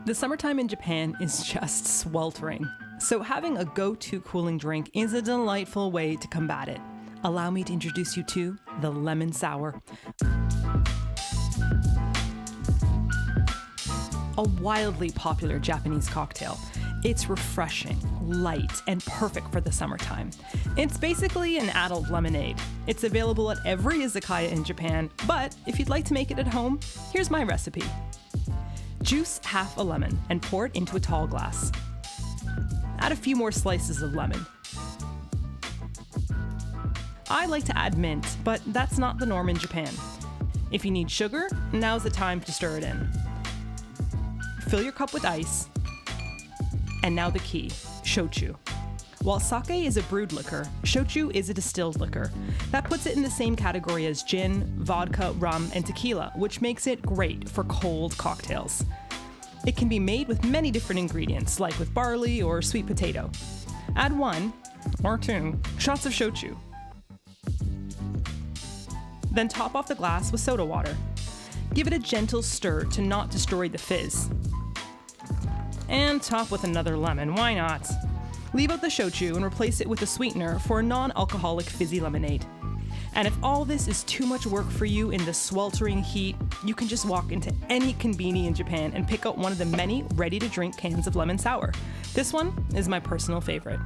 The summertime in Japan is just sweltering, so having a go-to cooling drink is a delightful way to combat it. Allow me to introduce you to the lemon sour. A wildly popular Japanese cocktail. It's refreshing, light, and perfect for the summertime. It's basically an adult lemonade. It's available at every izakaya in Japan, but if you'd like to make it at home, here's my recipe. Juice half a lemon and pour it into a tall glass. Add a few more slices of lemon. I like to add mint, but that's not the norm in Japan. If you need sugar, now's the time to stir it in. Fill your cup with ice. And now the key, shochu. While sake is a brewed liquor, shochu is a distilled liquor. That puts it in the same category as gin, vodka, rum, and tequila, which makes it great for cold cocktails. It can be made with many different ingredients, like with barley or sweet potato. Add 1 or 2 shots of shochu. Then top off the glass with soda water. Give it a gentle stir to not destroy the fizz. And top with another lemon, why not? Leave out the shochu and replace it with a sweetener for a non-alcoholic fizzy lemonade. And if all this is too much work for you in the sweltering heat, you can just walk into any konbini in Japan and pick out one of the many ready-to-drink cans of lemon sour. This one is my personal favorite.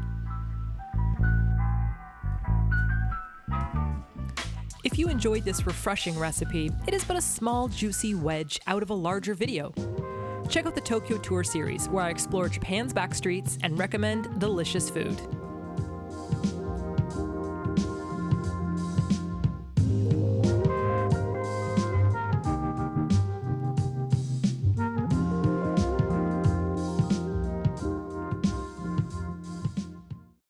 If you enjoyed this refreshing recipe, it is but a small, juicy wedge out of a larger video. Check out the Tokyo Tour series, where I explore Japan's backstreets and recommend delicious food.